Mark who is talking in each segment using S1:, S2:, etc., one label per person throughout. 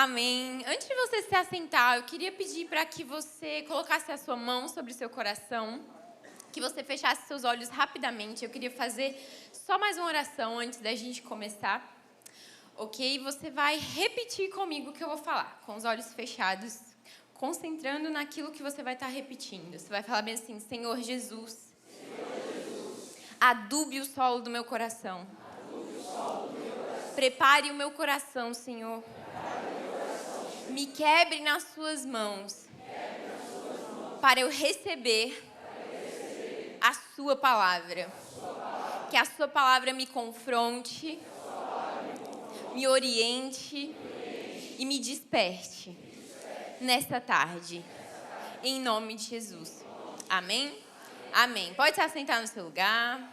S1: Amém. Antes de você se assentar, eu queria pedir para que você colocasse a sua mão sobre o seu coração, que você fechasse seus olhos rapidamente. Eu queria fazer só mais uma oração antes da gente começar. Ok? Você vai repetir comigo o que eu vou falar, com os olhos fechados, concentrando naquilo que você vai estar repetindo. Você vai falar bem assim: Senhor Jesus, adube o solo do meu coração. Prepare o meu coração, Senhor. Me quebre nas suas mãos, para eu receber a sua palavra. Que a sua palavra me confronte, me oriente e me desperte nesta tarde. Em nome de Jesus. Amém? Amém. Pode se assentar no seu lugar.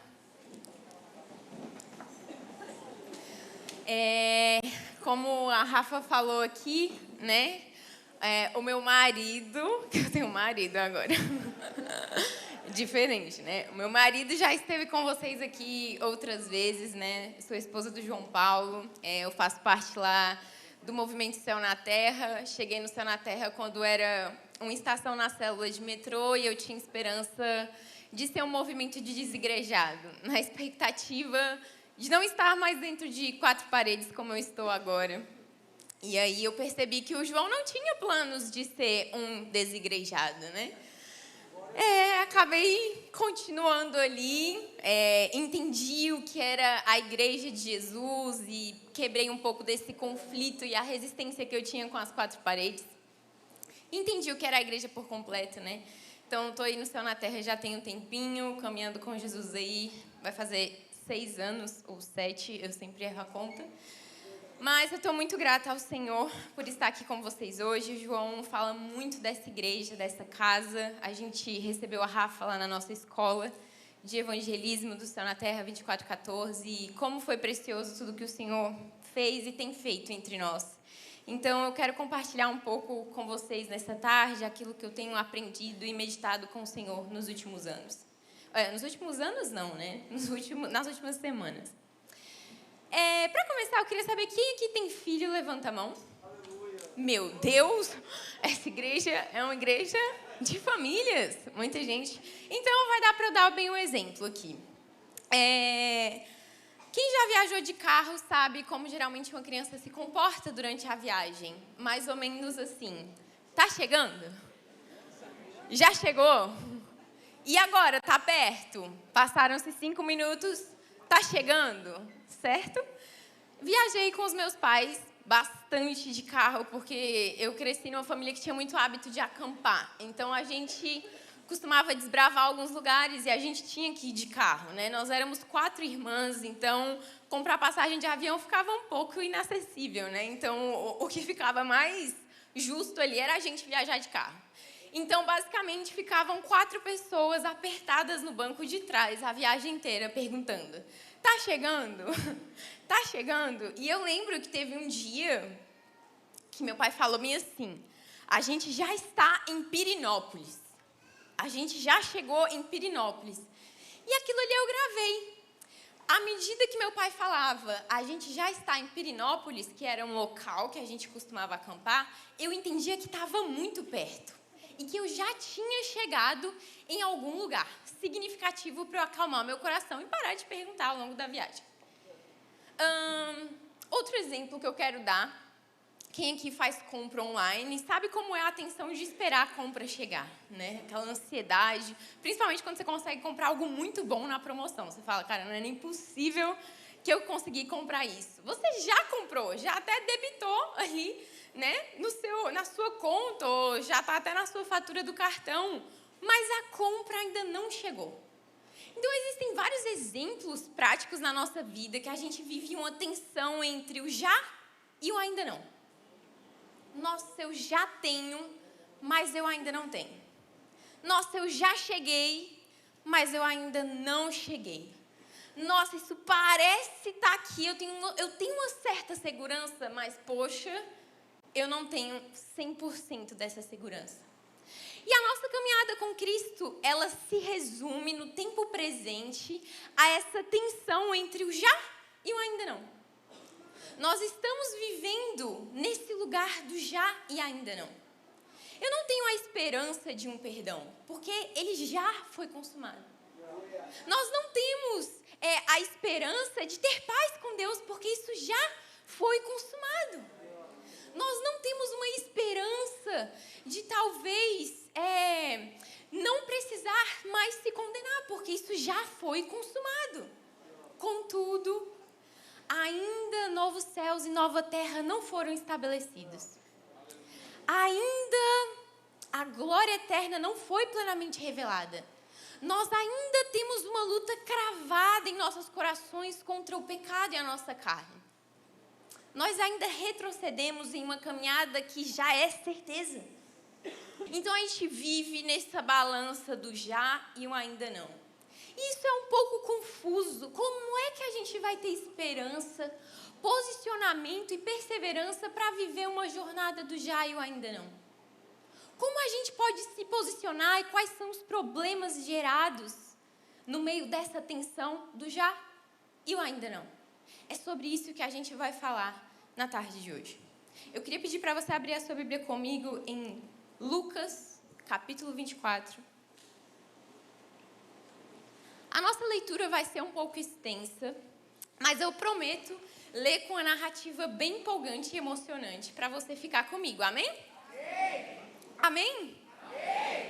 S1: Como a Rafa falou aqui, né? O meu marido, que eu tenho um marido agora, diferente, né? O meu marido já esteve com vocês aqui outras vezes, né? Eu sou esposa do João Paulo, eu faço parte lá do Movimento Céu na Terra. Cheguei no Céu na Terra quando era uma estação na célula de metrô e eu tinha esperança de ser um movimento de desigrejado, na expectativa de não estar mais dentro de quatro paredes como eu estou agora. E aí eu percebi que o João não tinha planos de ser um desigrejado, né? Acabei continuando ali, entendi o que era a Igreja de Jesus e quebrei um pouco desse conflito e a resistência que eu tinha com as quatro paredes. Entendi o que era a igreja por completo, né? Então, estou aí no Céu na Terra já tem um tempinho, caminhando com Jesus aí, vai fazer 6 anos ou 7, eu sempre erro a conta. Mas eu estou muito grata ao Senhor por estar aqui com vocês hoje. O João fala muito dessa igreja, dessa casa. A gente recebeu a Rafa lá na nossa escola de evangelismo do Céu na Terra 2414. E como foi precioso tudo que o Senhor fez e tem feito entre nós. Então, eu quero compartilhar um pouco com vocês nessa tarde aquilo que eu tenho aprendido e meditado com o Senhor nos últimos anos. Nos últimos anos, não, né? Nas últimas semanas. Para começar, eu queria saber quem aqui tem filho, levanta a mão. Aleluia. Meu Deus, essa igreja é uma igreja de famílias, muita gente. Então, vai dar para eu dar bem um exemplo aqui. Quem já viajou de carro sabe como geralmente uma criança se comporta durante a viagem. Mais ou menos assim. Tá chegando? Já chegou? E agora? Tá perto? Passaram-se 5 minutos. Tá chegando? Certo? Viajei com os meus pais bastante de carro, porque eu cresci numa família que tinha muito hábito de acampar. Então, a gente costumava desbravar alguns lugares e a gente tinha que ir de carro, né? Nós éramos 4 irmãs, então comprar passagem de avião ficava um pouco inacessível, né? Então, o que ficava mais justo ali era a gente viajar de carro. Então, basicamente, ficavam 4 pessoas apertadas no banco de trás a viagem inteira, perguntando: tá chegando? Tá chegando? E eu lembro que teve um dia que meu pai falou-me assim: a gente já está em Pirenópolis. A gente já chegou em Pirenópolis. E aquilo ali eu gravei. À medida que meu pai falava, a gente já está em Pirenópolis, que era um local que a gente costumava acampar, eu entendia que estava muito perto. E que eu já tinha chegado em algum lugar significativo para eu acalmar meu coração e parar de perguntar ao longo da viagem. Outro exemplo que eu quero dar: quem aqui faz compra online sabe como é a tensão de esperar a compra chegar, né? Aquela ansiedade, principalmente quando você consegue comprar algo muito bom na promoção. Você fala: cara, não é nem possível que eu consegui comprar isso. Você já comprou, já até debitou ali, né, na sua conta, ou já está até na sua fatura do cartão, mas a compra ainda não chegou. Então, existem vários exemplos práticos na nossa vida que a gente vive uma tensão entre o já e o ainda não. Nossa, eu já tenho, mas eu ainda não tenho. Nossa, eu já cheguei, mas eu ainda não cheguei. Nossa, isso parece estar aqui, eu tenho uma certa segurança, mas, poxa, eu não tenho 100% dessa segurança. E a nossa caminhada com Cristo, ela se resume no tempo presente a essa tensão entre o já e o ainda não. Nós estamos vivendo nesse lugar do já e ainda não. Eu não tenho a esperança de um perdão, porque ele já foi consumado. Nós não temos a esperança de ter paz com Deus, porque isso já foi consumado. Nós não temos uma esperança de talvez não precisar mais se condenar, porque isso já foi consumado. Contudo, ainda novos céus e nova terra não foram estabelecidos. Ainda a glória eterna não foi plenamente revelada. Nós ainda temos uma luta cravada em nossos corações contra o pecado e a nossa carne. Nós ainda retrocedemos em uma caminhada que já é certeza. Então a gente vive nessa balança do já e o ainda não. Isso é um pouco confuso. Como é que a gente vai ter esperança, posicionamento e perseverança para viver uma jornada do já e o ainda não? Como a gente pode se posicionar e quais são os problemas gerados no meio dessa tensão do já e o ainda não? É sobre isso que a gente vai falar na tarde de hoje. Eu queria pedir para você abrir a sua Bíblia comigo em Lucas, capítulo 24. A nossa leitura vai ser um pouco extensa, mas eu prometo ler com a narrativa bem empolgante e emocionante para você ficar comigo. Amém? Amém?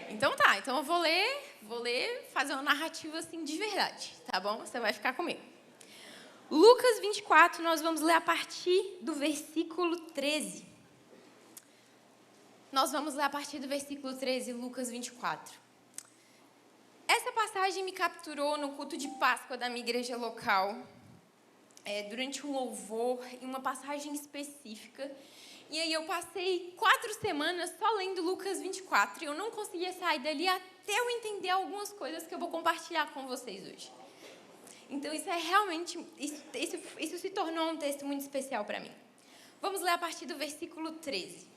S1: Então tá, então eu vou ler, fazer uma narrativa assim de verdade, tá bom? Você vai ficar comigo. Lucas 24, nós vamos ler a partir do versículo 13. Nós vamos ler a partir do versículo 13, Lucas 24. Essa passagem me capturou no culto de Páscoa da minha igreja local, durante um louvor, em uma passagem específica. E aí eu passei 4 semanas só lendo Lucas 24 e eu não conseguia sair dali até eu entender algumas coisas que eu vou compartilhar com vocês hoje. Então isso é realmente, isso se tornou um texto muito especial para mim. Vamos ler a partir do versículo 13.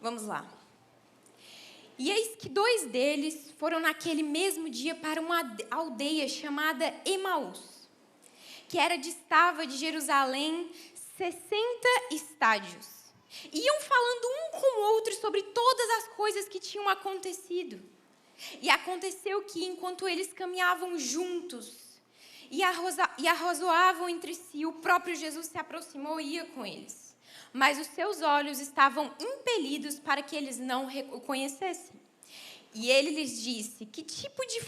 S1: Vamos lá. E eis que 2 deles foram naquele mesmo dia para uma aldeia chamada Emaús, que distava de Jerusalém 60 estádios. Iam falando um com o outro sobre todas as coisas que tinham acontecido. E aconteceu que, enquanto eles caminhavam juntos e arrazoavam entre si, o próprio Jesus se aproximou e ia com eles. Mas os seus olhos estavam impelidos para que eles não o conhecessem. E ele lhes disse: que tipo de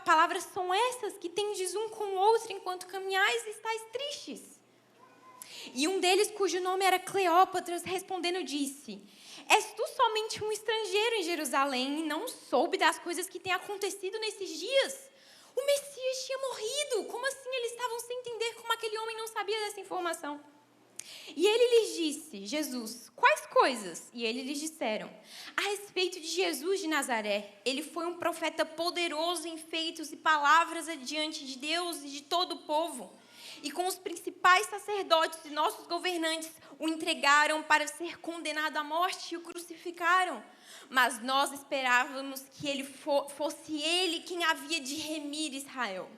S1: palavras são essas que tendes um com o outro enquanto caminhais e estáis tristes? E um deles, cujo nome era Cleópatras, respondendo disse: és tu somente um estrangeiro em Jerusalém e não soube das coisas que têm acontecido nesses dias? O Messias tinha morrido. Como assim eles estavam sem entender como aquele homem não sabia dessa informação? E ele lhes disse, Jesus: quais coisas? E eles lhes disseram: a respeito de Jesus de Nazaré. Ele foi um profeta poderoso em feitos e palavras diante de Deus e de todo o povo. E com os principais sacerdotes e nossos governantes o entregaram para ser condenado à morte e o crucificaram. Mas nós esperávamos que fosse ele quem havia de remir Israel.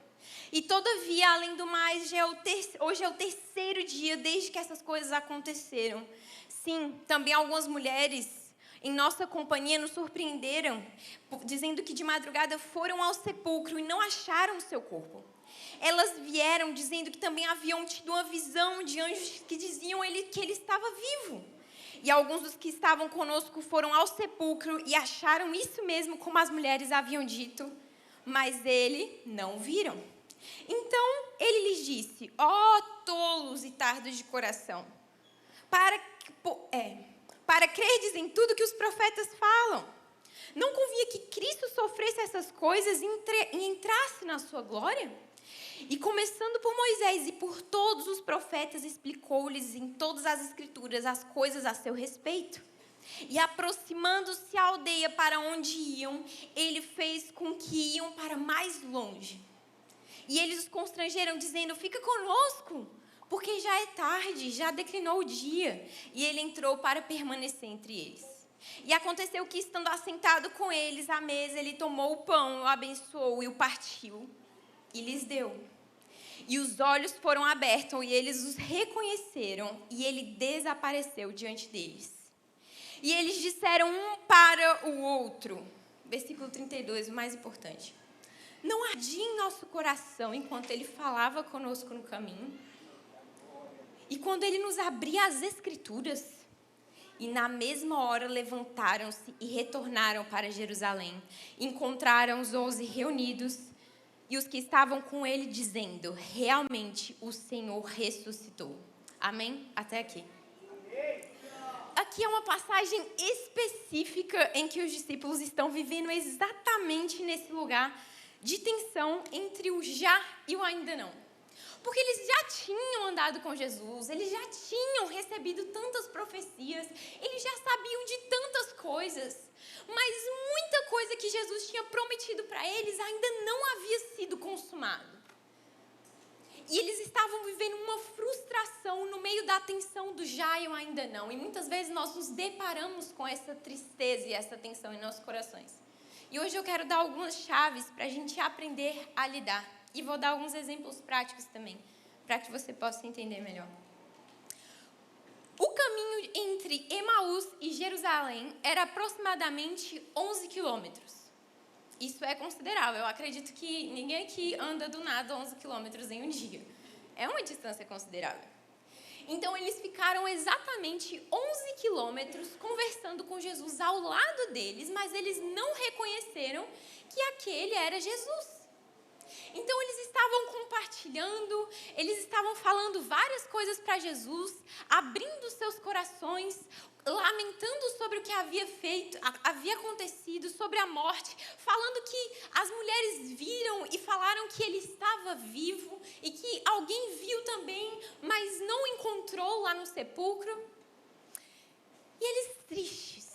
S1: E todavia, além do mais, hoje é o 3º dia desde que essas coisas aconteceram. Sim, também algumas mulheres em nossa companhia nos surpreenderam, dizendo que de madrugada foram ao sepulcro e não acharam o seu corpo. Elas vieram dizendo que também haviam tido uma visão de anjos que diziam que ele estava vivo. E alguns dos que estavam conosco foram ao sepulcro e acharam isso mesmo como as mulheres haviam dito, mas ele não viram. Então ele lhes disse: ó tolos e tardos de coração, para crerdes em tudo que os profetas falam. Não convinha que Cristo sofresse essas coisas e entrasse na sua glória? E começando por Moisés e por todos os profetas, explicou-lhes em todas as escrituras as coisas a seu respeito. E aproximando-se à aldeia para onde iam, ele fez com que iam para mais longe. E eles os constrangeram, dizendo: fica conosco, porque já é tarde, já declinou o dia. E ele entrou para permanecer entre eles. E aconteceu que, estando assentado com eles à mesa, ele tomou o pão, o abençoou e o partiu e lhes deu. E os olhos foram abertos e eles os reconheceram e ele desapareceu diante deles. E eles disseram um para o outro. Versículo 32, o mais importante. Não ardia em nosso coração enquanto ele falava conosco no caminho? E quando ele nos abria as Escrituras? E na mesma hora levantaram-se e retornaram para Jerusalém. Encontraram os 11 reunidos e os que estavam com ele, dizendo: realmente o Senhor ressuscitou. Amém? Até aqui. Aqui é uma passagem específica em que os discípulos estão vivendo exatamente nesse lugar de tensão entre o já e o ainda não. Porque eles já tinham andado com Jesus, eles já tinham recebido tantas profecias, eles já sabiam de tantas coisas, mas muita coisa que Jesus tinha prometido para eles ainda não havia sido consumado. E eles estavam vivendo uma frustração no meio da tensão do já e o ainda não. E muitas vezes nós nos deparamos com essa tristeza e essa tensão em nossos corações. E hoje eu quero dar algumas chaves para a gente aprender a lidar. E vou dar alguns exemplos práticos também, para que você possa entender melhor. O caminho entre Emaús e Jerusalém era aproximadamente 11 quilômetros. Isso é considerável. Eu acredito que ninguém aqui anda do nada 11 quilômetros em um dia. É uma distância considerável. Então, eles ficaram exatamente 11 quilômetros conversando com Jesus ao lado deles, mas eles não reconheceram que aquele era Jesus. Então, eles estavam compartilhando, eles estavam falando várias coisas para Jesus, abrindo seus corações, lamentando sobre o que havia acontecido, sobre a morte, falando que as mulheres viram e falaram que ele estava vivo e que alguém viu também, mas não encontrou lá no sepulcro. E eles tristes.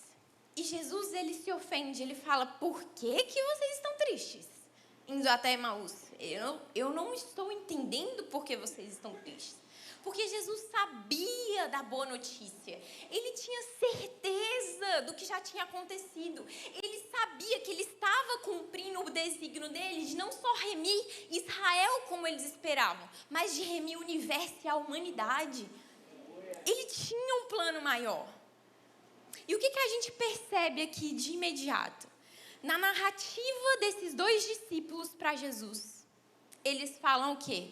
S1: E Jesus, ele se ofende, ele fala: por que vocês estão tristes? Indo até Emaús. Eu não estou entendendo por que vocês estão tristes. Porque Jesus sabia da boa notícia. Ele tinha certeza do que já tinha acontecido. Ele sabia que ele estava cumprindo o desígnio dele de não só remir Israel como eles esperavam, mas de remir o universo e a humanidade. Ele tinha um plano maior. E o que a gente percebe aqui de imediato? Na narrativa desses dois discípulos para Jesus, eles falam o quê?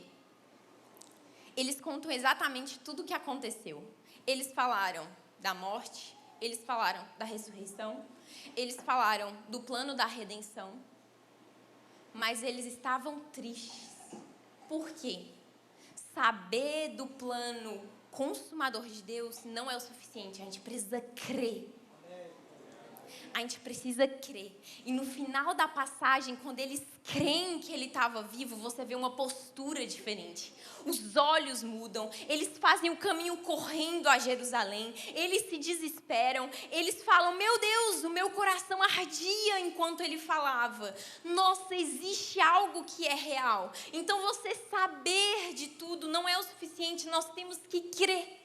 S1: Eles contam exatamente tudo o que aconteceu. Eles falaram da morte, eles falaram da ressurreição, eles falaram do plano da redenção, mas eles estavam tristes. Por quê? Saber do plano consumador de Deus não é o suficiente, a gente precisa crer. A gente precisa crer. E no final da passagem, quando eles creem que ele estava vivo, você vê uma postura diferente. Os olhos mudam, eles fazem o caminho correndo a Jerusalém, eles se desesperam, eles falam: meu Deus, o meu coração ardia enquanto ele falava. Nossa, existe algo que é real. Então você saber de tudo não é o suficiente, nós temos que crer.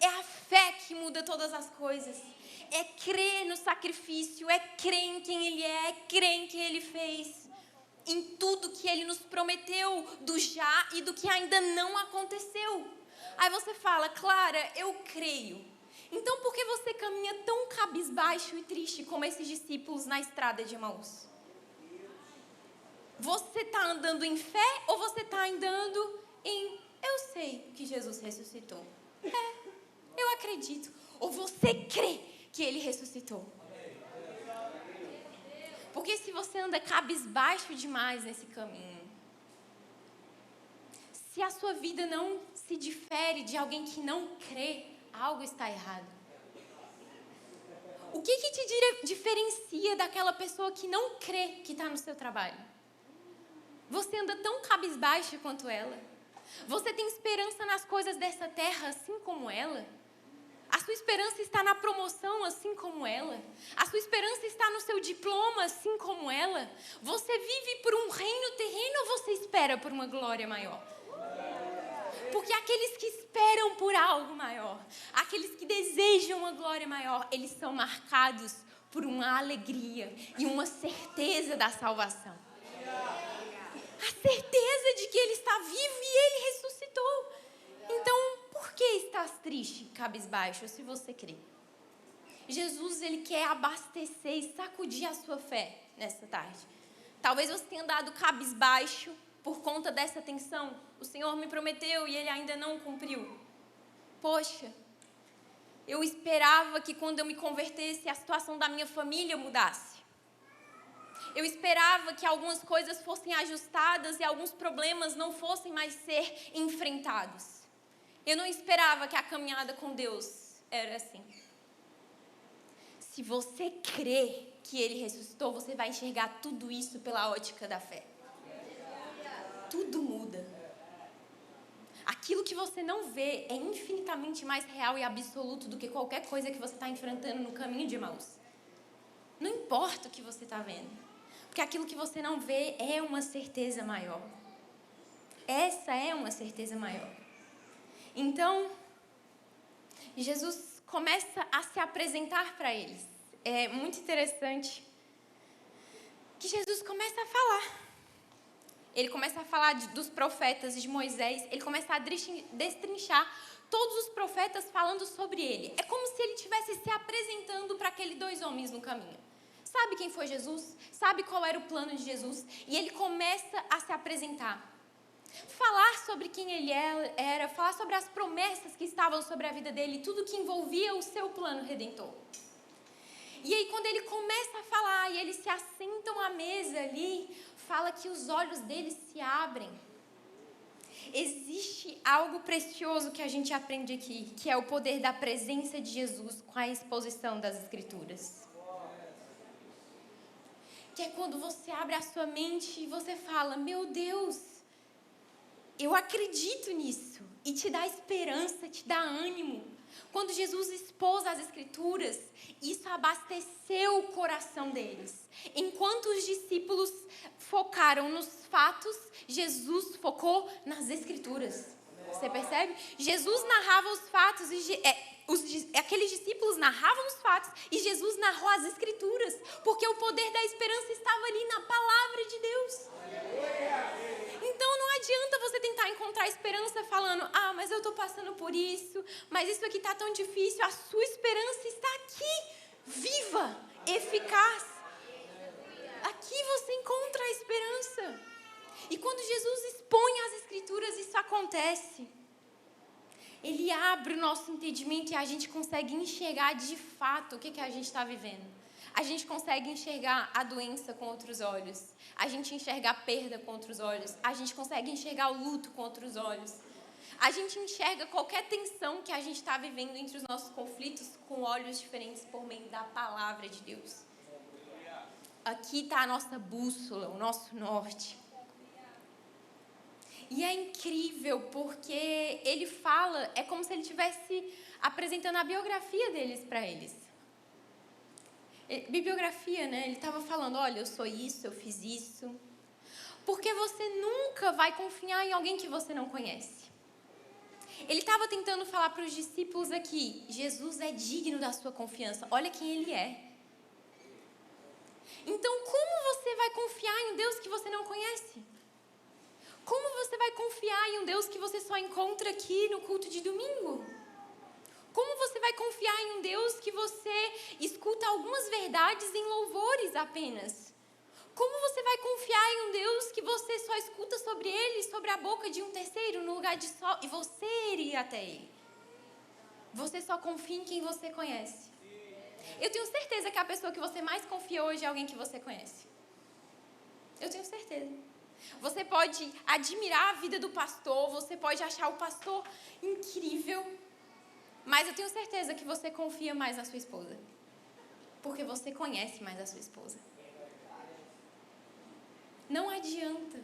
S1: É a fé que muda todas as coisas. É crer no sacrifício, é crer em quem ele é crer em quem ele fez. Em tudo que ele nos prometeu, do já e do que ainda não aconteceu. Aí você fala: Clara, eu creio. Então por que você caminha tão cabisbaixo e triste como esses discípulos na estrada de Emaús? Você está andando em fé ou você está andando em: eu sei que Jesus ressuscitou? Eu acredito. Ou você crê que ele ressuscitou? Porque se você anda cabisbaixo demais nesse caminho, se a sua vida não se difere de alguém que não crê, algo está errado. O que te diferencia daquela pessoa que não crê que está no seu trabalho? Você anda tão cabisbaixo quanto ela? Você tem esperança nas coisas dessa terra assim como ela? A sua esperança está na promoção, assim como ela. A sua esperança está no seu diploma, assim como ela. Você vive por um reino terreno ou você espera por uma glória maior? Porque aqueles que esperam por algo maior, aqueles que desejam uma glória maior, eles são marcados por uma alegria e uma certeza da salvação. A certeza de que ele está vivo e ele ressuscitou. Então, por que estás triste, cabisbaixo, se você crê? Jesus, ele quer abastecer e sacudir a sua fé nessa tarde. Talvez você tenha andado cabisbaixo por conta dessa tensão. O Senhor me prometeu e ele ainda não cumpriu. Poxa, eu esperava que quando eu me convertesse, a situação da minha família mudasse. Eu esperava que algumas coisas fossem ajustadas e alguns problemas não fossem mais ser enfrentados. Eu não esperava que a caminhada com Deus era assim. Se você crê que Ele ressuscitou, você vai enxergar tudo isso pela ótica da fé. Tudo muda. Aquilo que você não vê é infinitamente mais real e absoluto do que qualquer coisa que você está enfrentando no caminho de Emaús. Não importa o que você está vendo, porque aquilo que você não vê é uma certeza maior. Essa é uma certeza maior. Então, Jesus começa a se apresentar para eles. É muito interessante que Jesus começa a falar. Ele começa a falar dos profetas e de Moisés. Ele começa a destrinchar todos os profetas falando sobre ele. É como se ele estivesse se apresentando para aqueles 2 homens no caminho. Sabe quem foi Jesus? Sabe qual era o plano de Jesus? E ele começa a se apresentar. Falar sobre quem ele era, falar sobre as promessas que estavam sobre a vida dele, tudo que envolvia o seu plano redentor. E aí quando ele começa a falar e eles se assentam à mesa ali, fala que os olhos deles se abrem. Existe algo precioso que a gente aprende aqui, que é o poder da presença de Jesus com a exposição das Escrituras. Que é quando você abre a sua mente e você fala, meu Deus, eu acredito nisso. E te dá esperança, te dá ânimo. Quando Jesus expôs as Escrituras, isso abasteceu o coração deles. Enquanto os discípulos focaram nos fatos, Jesus focou nas Escrituras. Você percebe? Jesus narrava os fatos e aqueles discípulos narravam os fatos e Jesus narrou as Escrituras, porque o poder da esperança estava ali na palavra de Deus. Então não adianta você tentar encontrar esperança falando, mas eu estou passando por isso, mas isso aqui está tão difícil. A sua esperança está aqui, viva, eficaz. Aqui você encontra a esperança. E quando Jesus expõe as Escrituras, isso acontece. Ele abre o nosso entendimento e a gente consegue enxergar de fato o que a gente está vivendo. A gente consegue enxergar a doença com outros olhos. A gente enxerga a perda com outros olhos. A gente consegue enxergar o luto com outros olhos. A gente enxerga qualquer tensão que a gente está vivendo entre os nossos conflitos com olhos diferentes por meio da palavra de Deus. Aqui está a nossa bússola, o nosso norte. E é incrível porque ele fala, é como se ele estivesse apresentando a biografia deles para eles. Bibliografia, né? Ele estava falando, olha, eu sou isso, eu fiz isso. Porque você nunca vai confiar em alguém que você não conhece. Ele estava tentando falar para os discípulos aqui, Jesus é digno da sua confiança, olha quem ele é. Então, como você vai confiar em um Deus que você não conhece? Como você vai confiar em um Deus que você só encontra aqui no culto de domingo? Como você vai confiar em um Deus que você escuta algumas verdades em louvores apenas? Como você vai confiar em um Deus que você só escuta sobre ele, sobre a boca de um terceiro, no lugar de só, e você iria até ele? Você só confia em quem você conhece. Eu tenho certeza que a pessoa que você mais confia hoje é alguém que você conhece. Eu tenho certeza. Você pode admirar a vida do pastor, você pode achar o pastor incrível, mas eu tenho certeza que você confia mais na sua esposa, porque você conhece mais a sua esposa. Não adianta.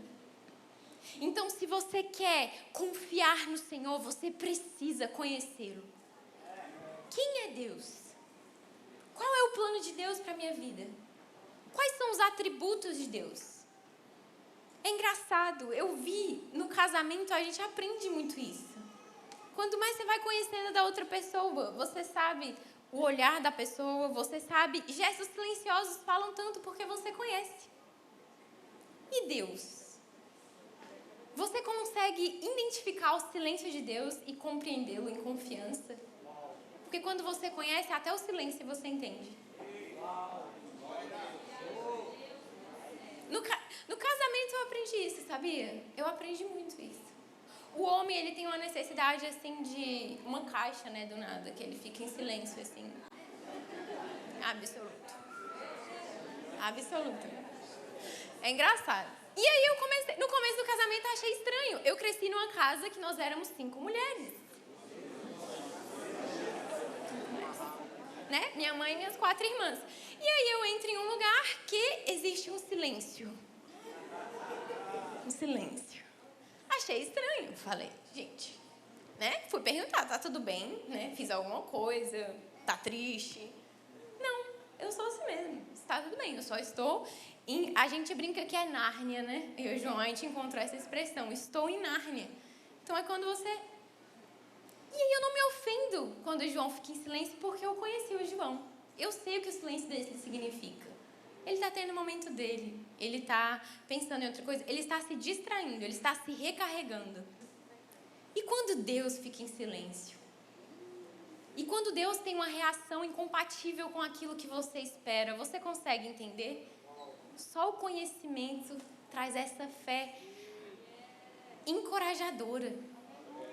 S1: Então, se você quer confiar no Senhor, você precisa conhecê-lo. Quem é Deus? Qual é o plano de Deus para a minha vida? Quais são os atributos de Deus? É engraçado, eu vi no casamento, a gente aprende muito isso. Quanto mais você vai conhecendo da outra pessoa, você sabe o olhar da pessoa, você sabe, gestos silenciosos falam tanto porque você conhece. E Deus? Você consegue identificar o silêncio de Deus e compreendê-lo em confiança? Porque quando você conhece, até o silêncio você entende. No casamento eu aprendi isso, sabia? Eu aprendi muito isso. O homem, ele tem uma necessidade, assim, de uma caixa, né, do nada, que ele fica em silêncio, assim. Absoluto. Absoluto. É engraçado. E aí no começo do casamento eu achei estranho. Eu cresci numa casa que nós éramos 5 mulheres. Né? Minha mãe e minhas 4 irmãs. E aí eu entro em um lugar que existe um silêncio. Um silêncio. Achei estranho. Falei, gente, né? Fui perguntar, tá tudo bem, né? Fiz alguma coisa, tá triste? Não, eu sou assim mesmo. Está tudo bem, eu só estou a gente brinca que é Nárnia, né? Eu e o João, a gente encontrou essa expressão, estou em Nárnia. Então é quando você... E aí eu não me ofendo quando o João fica em silêncio, porque eu conheci o João. Eu sei o que o silêncio dele significa. Ele está tendo o momento dele, ele está pensando em outra coisa, ele está se distraindo, ele está se recarregando. E quando Deus fica em silêncio? E quando Deus tem uma reação incompatível com aquilo que você espera, você consegue entender? Só o conhecimento traz essa fé encorajadora,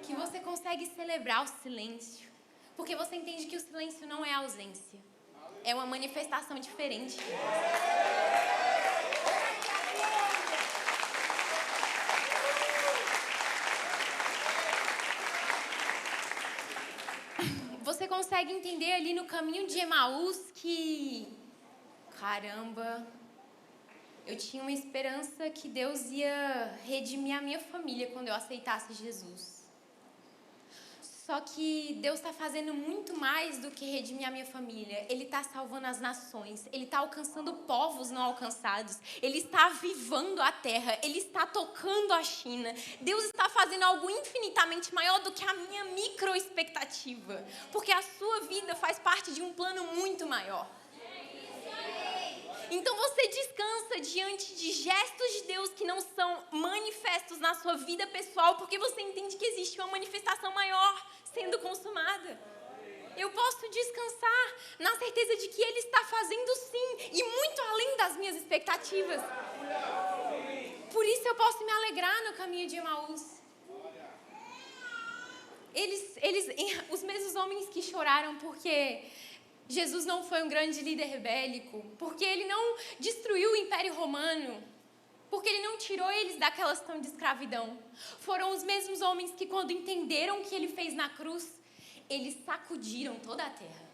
S1: que você consegue celebrar o silêncio, porque você entende que o silêncio não é ausência, é uma manifestação diferente. Você consegue entender ali no caminho de Emaús que, caramba, eu tinha uma esperança que Deus ia redimir a minha família quando eu aceitasse Jesus. Só que Deus está fazendo muito mais do que redimir a minha família. Ele está salvando as nações. Ele está alcançando povos não alcançados. Ele está avivando a terra. Ele está tocando a China. Deus está fazendo algo infinitamente maior do que a minha microexpectativa. Porque a sua vida faz parte de um plano muito maior. Então você descansa diante de gestos de Deus que não são manifestos na sua vida pessoal, porque você entende que existe uma manifestação maior sendo consumada. Eu posso descansar na certeza de que Ele está fazendo sim, e muito além das minhas expectativas. Por isso eu posso me alegrar no caminho de Emaús. Os mesmos homens que choraram porque Jesus não foi um grande líder bélico, porque ele não destruiu o Império Romano, porque ele não tirou eles daquela situação de escravidão. Foram os mesmos homens que, quando entenderam o que ele fez na cruz, eles sacudiram toda a terra.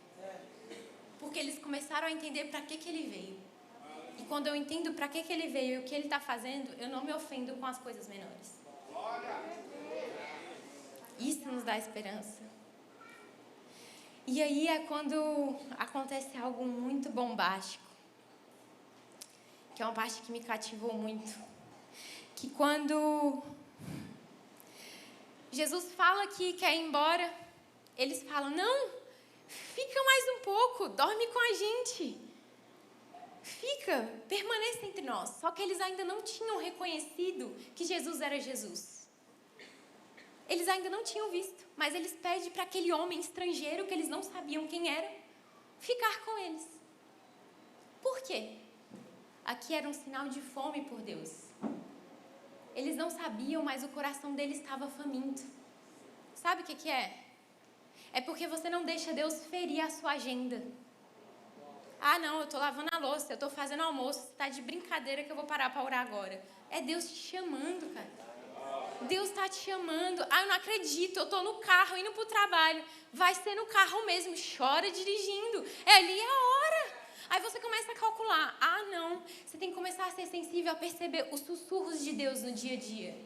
S1: Porque eles começaram a entender para que ele veio. E quando eu entendo para que ele veio e o que ele está fazendo, eu não me ofendo com as coisas menores. Isso nos dá esperança. E aí é quando acontece algo muito bombástico, que é uma parte que me cativou muito. Que quando Jesus fala que quer ir embora, eles falam, não, fica mais um pouco, dorme com a gente. Fica, permaneça entre nós. Só que eles ainda não tinham reconhecido que Jesus era Jesus. Eles ainda não tinham visto, mas eles pedem para aquele homem estrangeiro, que eles não sabiam quem era, ficar com eles. Por quê? Aqui era um sinal de fome por Deus. Eles não sabiam, mas o coração deles estava faminto. Sabe o que é? É porque você não deixa Deus ferir a sua agenda. Ah, não, eu estou lavando a louça, eu estou fazendo almoço, você está de brincadeira que eu vou parar para orar agora. É Deus te chamando, cara. Deus está te chamando. Ah, eu não acredito, eu estou no carro, indo para o trabalho. Vai ser no carro mesmo, chora dirigindo. É ali a hora. Aí você começa a calcular. Ah, não, você tem que começar a ser sensível a perceber os sussurros de Deus no dia a dia.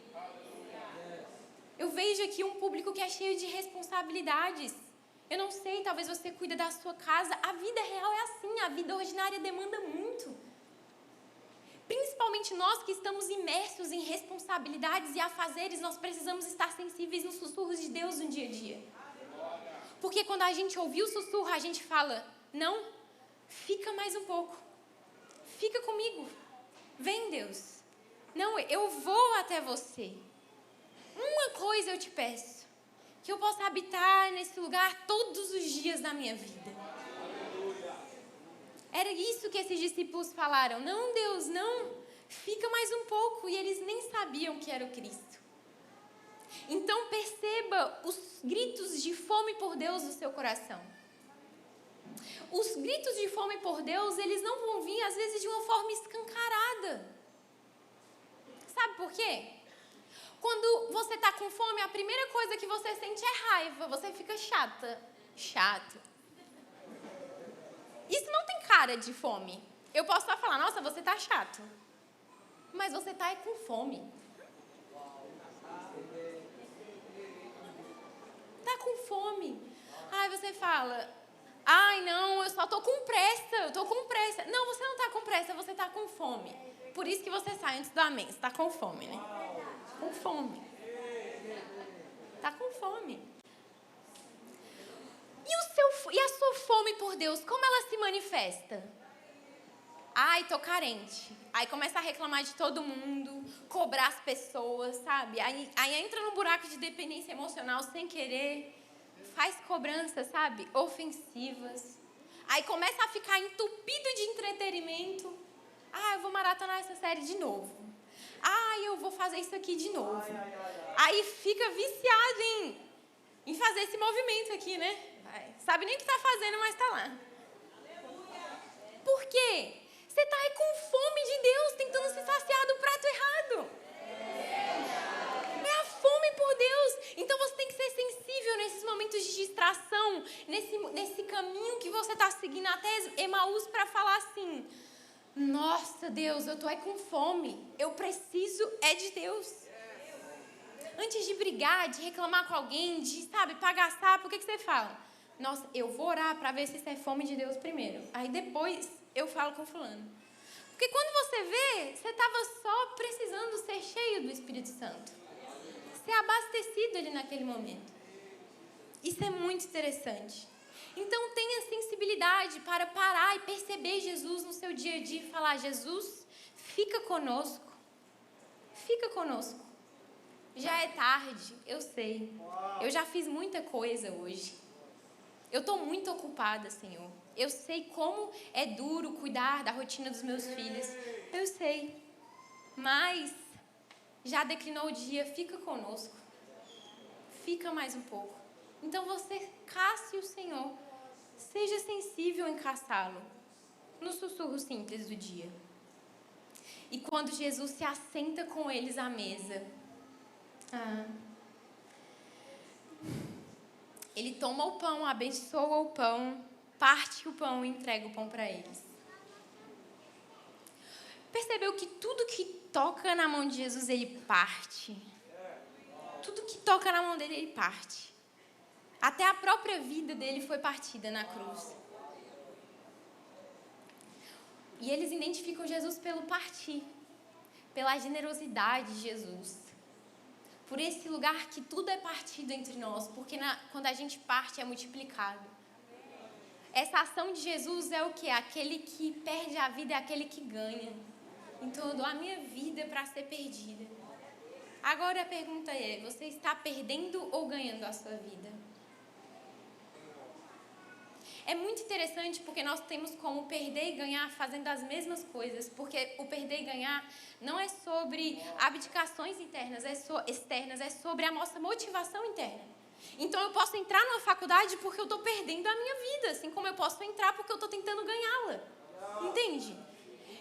S1: Eu vejo aqui um público que é cheio de responsabilidades. Eu não sei, talvez você cuida da sua casa. A vida real é assim, a vida ordinária demanda muito. Principalmente nós que estamos imersos em responsabilidades e afazeres, nós precisamos estar sensíveis nos sussurros de Deus no dia a dia. Porque quando a gente ouvir o sussurro, a gente fala, não, fica mais um pouco. Fica comigo. Vem, Deus. Não, eu vou até você. uma coisa eu te peço, que eu possa habitar nesse lugar todos os dias da minha vida. Era isso que esses discípulos falaram. Não, Deus, não, fica mais um pouco. E eles nem sabiam que era o Cristo. Então perceba os gritos de fome por Deus no seu coração. Os gritos de fome por Deus, eles não vão vir às vezes de uma forma escancarada. Sabe por quê? Quando você está com fome, a primeira coisa que você sente é raiva. Você fica chato. Isso não tem cara de fome. Eu posso só falar, nossa, você está chato. Mas você está com fome. Está com fome. Aí você fala, ai não, eu só estou com pressa. Não, você não está com pressa, você está com fome. Por isso que você sai antes do amém, você está com fome, né? Com fome. Está com fome. E a sua fome por Deus, como ela se manifesta? Ai, tô carente. Aí começa a reclamar de todo mundo, cobrar as pessoas, sabe? Aí entra num buraco de dependência emocional sem querer, faz cobranças, sabe? Ofensivas. Aí começa a ficar entupido de entretenimento. Ah, eu vou maratonar essa série de novo. Ah, eu vou fazer isso aqui de novo. Aí fica viciado em fazer esse movimento aqui, né? Sabe nem o que está fazendo, mas está lá. Por quê? Você está aí com fome de Deus, tentando se saciar do prato errado. É a fome por Deus. Então você tem que ser sensível nesses momentos de distração, nesse caminho que você está seguindo até Emaús, para falar assim, nossa, Deus, eu estou aí com fome. Eu preciso de Deus. Antes de brigar, de reclamar com alguém, de, sabe, pagar sapo, o que você fala? Nossa, eu vou orar para ver se isso é fome de Deus primeiro. Aí depois eu falo com fulano. Porque quando você vê, você estava só precisando ser cheio do Espírito Santo. Ser abastecido ali naquele momento. Isso é muito interessante. Então tenha sensibilidade para parar e perceber Jesus no seu dia a dia e falar, Jesus, fica conosco. Fica conosco. Já é tarde, eu sei. Eu já fiz muita coisa hoje. Eu estou muito ocupada, Senhor. Eu sei como é duro cuidar da rotina dos meus filhos. Eu sei. Mas já declinou o dia, fica conosco. Fica mais um pouco. Então você casse o Senhor. Seja sensível em caçá-lo. No sussurro simples do dia. E quando Jesus se assenta com eles à mesa, ele toma o pão, abençoa o pão, parte o pão e entrega o pão para eles. Percebeu que tudo que toca na mão de Jesus, ele parte. Tudo que toca na mão dele, ele parte. Até a própria vida dele foi partida na cruz. E eles identificam Jesus pelo partir, pela generosidade de Jesus. Por esse lugar que tudo é partido entre nós, porque quando a gente parte é multiplicado. Essa ação de Jesus é o quê? Aquele que perde a vida é aquele que ganha. Então eu dou a minha vida para ser perdida. Agora a pergunta é, você está perdendo ou ganhando a sua vida? É muito interessante porque nós temos como perder e ganhar fazendo as mesmas coisas, porque o perder e ganhar não é sobre abdicações externas, é sobre a nossa motivação interna. Então eu posso entrar numa faculdade porque eu estou perdendo a minha vida, assim como eu posso entrar porque eu estou tentando ganhá-la. Entende?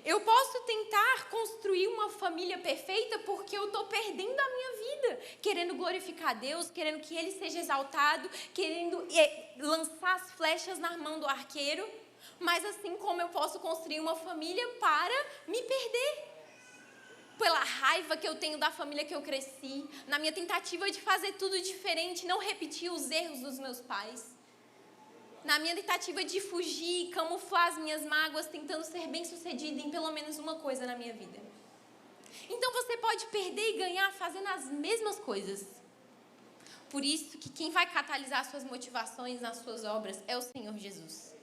S1: Eu posso tentar construir uma família perfeita porque eu estou perdendo a minha vida, querendo glorificar a Deus, querendo que Ele seja exaltado, querendo lançar as flechas na mão do arqueiro. Mas assim como eu posso construir uma família para me perder, pela raiva que eu tenho da família que eu cresci, na minha tentativa de fazer tudo diferente, não repetir os erros dos meus pais. Na minha tentativa de fugir, camuflar as minhas mágoas, tentando ser bem-sucedida em pelo menos uma coisa na minha vida. Então você pode perder e ganhar fazendo as mesmas coisas. Por isso que quem vai catalisar suas motivações nas suas obras é o Senhor Jesus.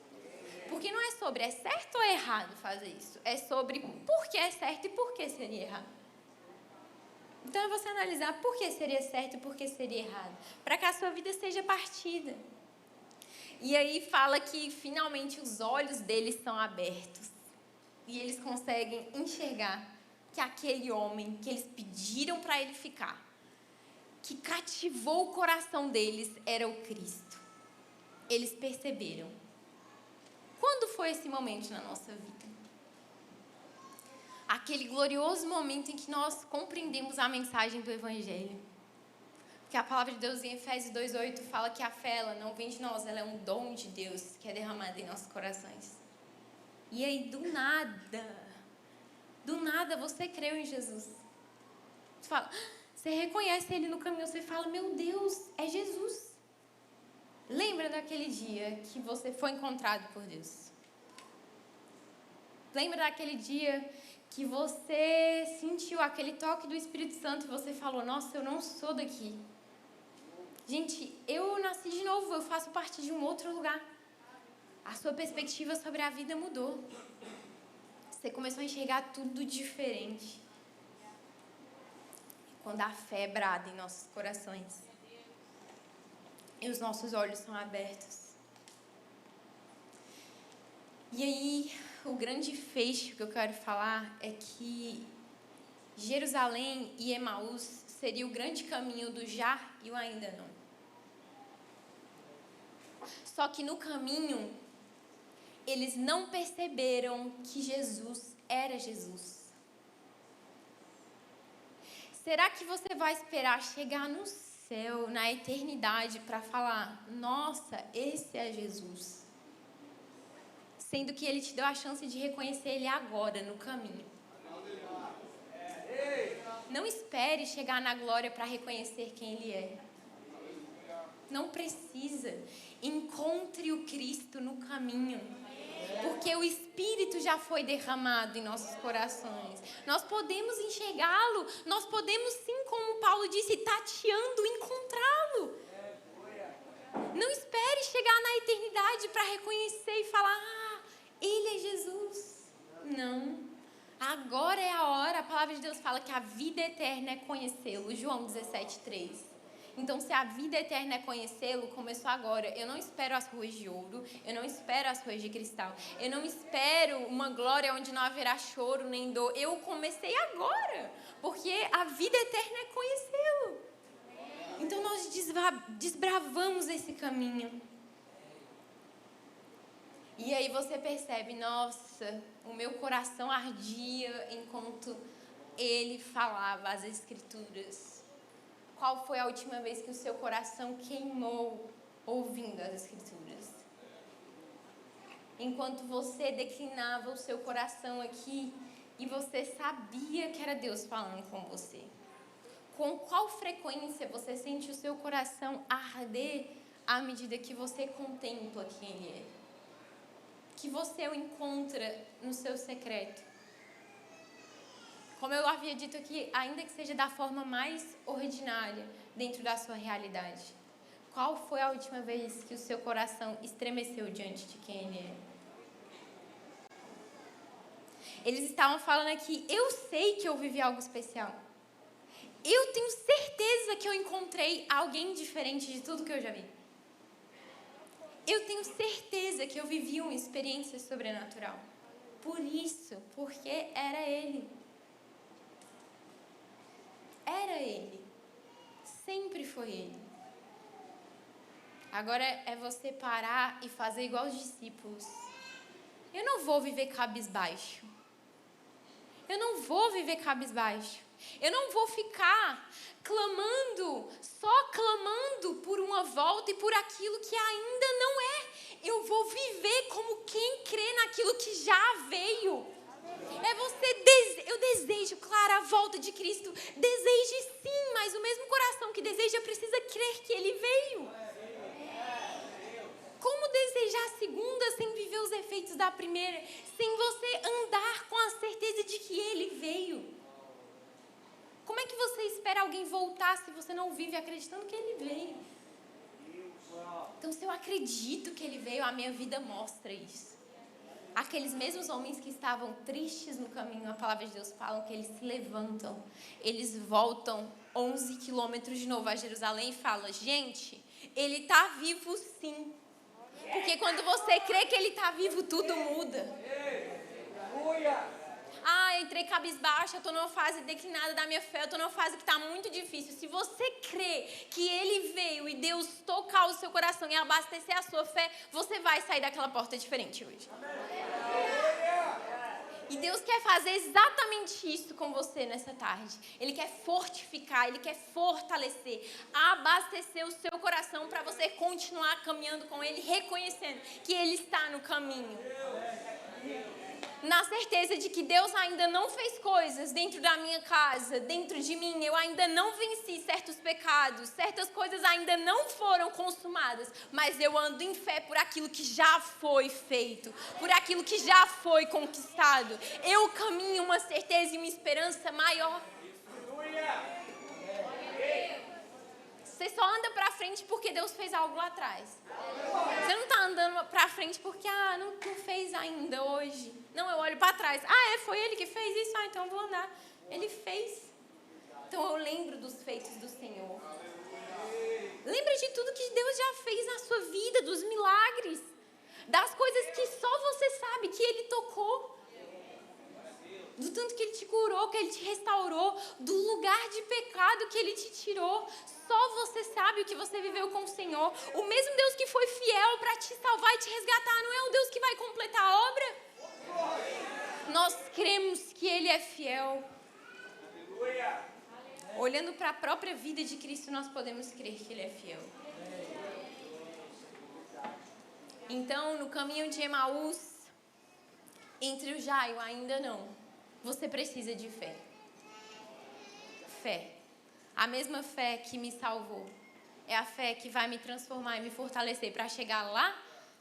S1: Porque não é sobre é certo ou é errado fazer isso. É sobre por que é certo e por que seria errado. Então é você analisar por que seria certo e por que seria errado, para que a sua vida seja partida. E aí fala que finalmente os olhos deles são abertos e eles conseguem enxergar que aquele homem que eles pediram para ele ficar, que cativou o coração deles, era o Cristo. Eles perceberam. Quando foi esse momento na nossa vida? Aquele glorioso momento em que nós compreendemos a mensagem do Evangelho. Porque a palavra de Deus em Efésios 2:8 fala que a fé, ela não vem de nós, ela é um dom de Deus que é derramado em nossos corações. E aí, do nada você creu em Jesus. Você fala, você reconhece Ele no caminho, você fala, meu Deus, é Jesus. Lembra daquele dia que você foi encontrado por Deus? Lembra daquele dia que você sentiu aquele toque do Espírito Santo e você falou, nossa, eu não sou daqui. Gente, eu nasci de novo, eu faço parte de um outro lugar. A sua perspectiva sobre a vida mudou. Você começou a enxergar tudo diferente. Quando a fé brada em nossos corações e os nossos olhos são abertos. E aí, o grande fecho que eu quero falar é que Jerusalém e Emaús seria o grande caminho do já e o ainda não. Só que no caminho, eles não perceberam que Jesus era Jesus. Será que você vai esperar chegar no céu, na eternidade, para falar, nossa, esse é Jesus? Sendo que Ele te deu a chance de reconhecer Ele agora, no caminho. Não espere chegar na glória para reconhecer quem Ele é. Não precisa. Encontre o Cristo no caminho. Porque o Espírito já foi derramado em nossos corações. Nós podemos enxergá-lo. Nós podemos, sim, como Paulo disse, tateando, encontrá-lo. Não espere chegar na eternidade para reconhecer e falar, Ele é Jesus. Não. Agora é a hora. A palavra de Deus fala que a vida eterna é conhecê-lo. João 17:3. Então, se a vida eterna é conhecê-lo, começou agora. Eu não espero as ruas de ouro, eu não espero as ruas de cristal, eu não espero uma glória onde não haverá choro nem dor. Eu comecei agora, porque a vida eterna é conhecê-lo. Então, nós desbravamos esse caminho. E aí você percebe, nossa, o meu coração ardia enquanto ele falava as Escrituras. Qual foi a última vez que o seu coração queimou ouvindo as Escrituras? Enquanto você declinava o seu coração aqui e você sabia que era Deus falando com você. Com qual frequência você sente o seu coração arder à medida que você contempla quem Ele é? Que você o encontra no seu secreto? Como eu havia dito aqui, ainda que seja da forma mais ordinária dentro da sua realidade. Qual foi a última vez que o seu coração estremeceu diante de quem Ele é? Eles estavam falando aqui, eu sei que eu vivi algo especial. Eu tenho certeza que eu encontrei alguém diferente de tudo que eu já vi. Eu tenho certeza que eu vivi uma experiência sobrenatural. Por isso, porque era Ele. Era Ele. Sempre foi Ele. Agora é você parar e fazer igual os discípulos. Eu não vou viver cabisbaixo. Eu não vou viver cabisbaixo. Eu não vou ficar clamando, só clamando por uma volta e por aquilo que ainda não é. Eu vou viver como quem crê naquilo que já veio. É você, eu desejo, claro, a volta de Cristo. Deseje sim, mas o mesmo coração que deseja precisa crer que Ele veio. Como desejar a segunda sem viver os efeitos da primeira? Sem você andar com a certeza de que Ele veio. Como é que você espera alguém voltar se você não vive acreditando que Ele veio? Então, se eu acredito que Ele veio, a minha vida mostra isso. aqueles mesmos homens que estavam tristes no caminho, a palavra de Deus fala que eles se levantam, eles voltam 11 quilômetros de novo a Jerusalém e falam: gente, ele está vivo sim. Porque quando você crê que ele está vivo, tudo muda. Ah, entrei cabisbaixa, eu estou numa fase declinada da minha fé, eu estou numa fase que está muito difícil. Se você crê que ele veio e Deus tocar o seu coração e abastecer a sua fé, você vai sair daquela porta diferente hoje. E Deus quer fazer exatamente isso com você nessa tarde. Ele quer fortificar, Ele quer fortalecer, abastecer o seu coração para você continuar caminhando com Ele, reconhecendo que Ele está no caminho. Na certeza de que Deus ainda não fez coisas dentro da minha casa, dentro de mim, eu ainda não venci certos pecados, certas coisas ainda não foram consumadas, mas eu ando em fé por aquilo que já foi feito, por aquilo que já foi conquistado. Eu caminho uma certeza e uma esperança maior. Você só anda pra frente porque Deus fez algo lá atrás. Você não tá andando pra frente porque, não fez ainda hoje. Não, eu olho pra trás. Foi ele que fez isso? Então eu vou andar. Ele fez. Então eu lembro dos feitos do Senhor. Lembra de tudo que Deus já fez na sua vida, dos milagres. Das coisas que só você sabe que Ele tocou. Do tanto que Ele te curou, que Ele te restaurou, do lugar de pecado que Ele te tirou. Só você sabe o que você viveu com o Senhor. O mesmo Deus que foi fiel para te salvar e te resgatar, não é o Deus que vai completar a obra? Nós cremos que Ele é fiel. Olhando para a própria vida de Cristo, nós podemos crer que Ele é fiel. Então, no caminho de Emaús, entre o já e o ainda não, você precisa de fé. Fé. A mesma fé que me salvou é a fé que vai me transformar e me fortalecer para chegar lá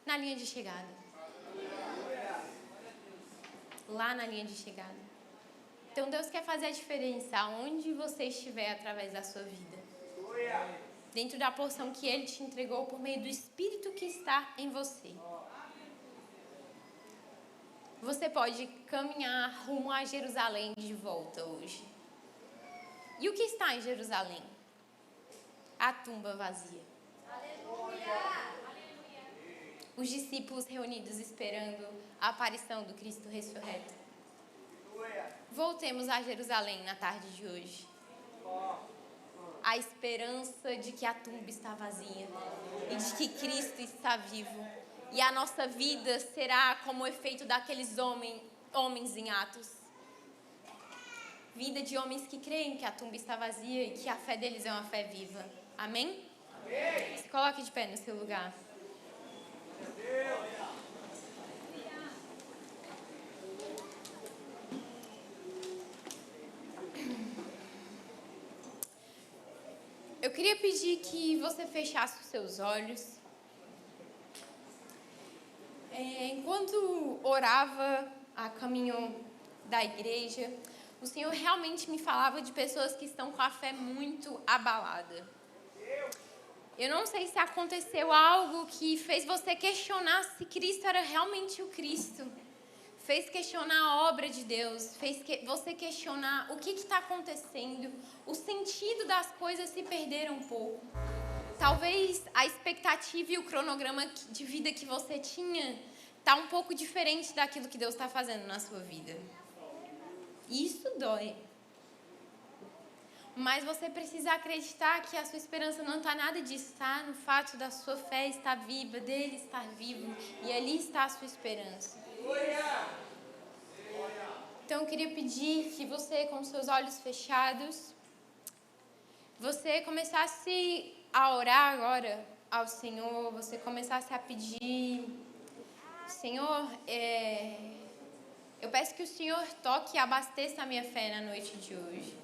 S1: na linha de chegada. Lá na linha de chegada. Então Deus quer fazer a diferença aonde você estiver através da sua vida. Dentro da porção que Ele te entregou por meio do Espírito que está em você. Você pode caminhar rumo a Jerusalém de volta hoje. E o que está em Jerusalém? A tumba vazia. Aleluia! Os discípulos reunidos esperando a aparição do Cristo ressurreto. Voltemos a Jerusalém na tarde de hoje. A esperança de que a tumba está vazia e de que Cristo está vivo. E a nossa vida será como o efeito daqueles homens em Atos. Vida de homens que creem que a tumba está vazia e que a fé deles é uma fé viva. Amém? Amém. Se coloque de pé no seu lugar. Eu queria pedir que você fechasse os seus olhos. Enquanto orava a caminho da igreja, o Senhor realmente me falava de pessoas que estão com a fé muito abalada. Eu não sei se aconteceu algo que fez você questionar se Cristo era realmente o Cristo. Fez questionar a obra de Deus, fez você questionar o que está acontecendo. O sentido das coisas se perderam um pouco. Talvez a expectativa e o cronograma de vida que você tinha está um pouco diferente daquilo que Deus está fazendo na sua vida. Isso dói. Mas você precisa acreditar que a sua esperança não está nada disso, tá? No fato da sua fé estar viva, dele estar vivo. E ali está a sua esperança. Então eu queria pedir que você, com seus olhos fechados, você começasse a orar agora ao Senhor. Você começasse a pedir: Senhor, eu peço que o Senhor toque e abasteça a minha fé na noite de hoje.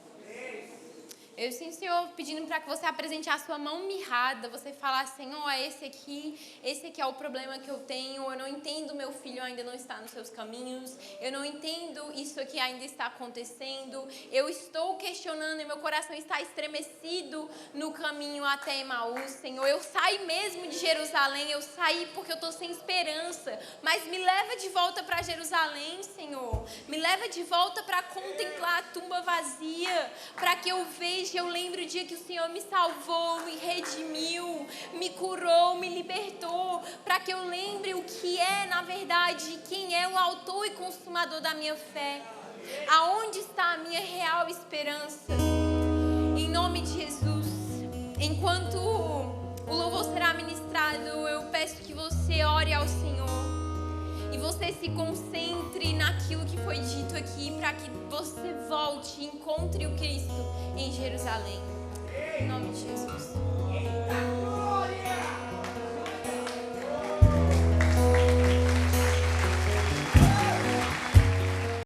S1: Eu sinto o Senhor pedindo para que você apresente a sua mão mirrada, você falar, Senhor, esse aqui é o problema que eu tenho, eu não entendo, meu filho ainda não está nos seus caminhos, eu não entendo isso aqui ainda está acontecendo, eu estou questionando e meu coração está estremecido no caminho até Emaús, Senhor, eu saí mesmo de Jerusalém, eu saí porque eu estou sem esperança, mas me leva de volta para Jerusalém, Senhor, me leva de volta para contemplar a tumba vazia, para que eu veja, eu lembro o dia que o Senhor me salvou, me redimiu, me curou, me libertou, para que eu lembre o que é, na verdade, quem é o autor e consumador da minha fé, aonde está a minha real esperança. Em nome de Jesus, enquanto o louvor será ministrado, eu peço que você ore ao Senhor e você se concentre naquilo que foi dito aqui, para que você volte e encontre o Cristo em Jerusalém. Em nome de Jesus.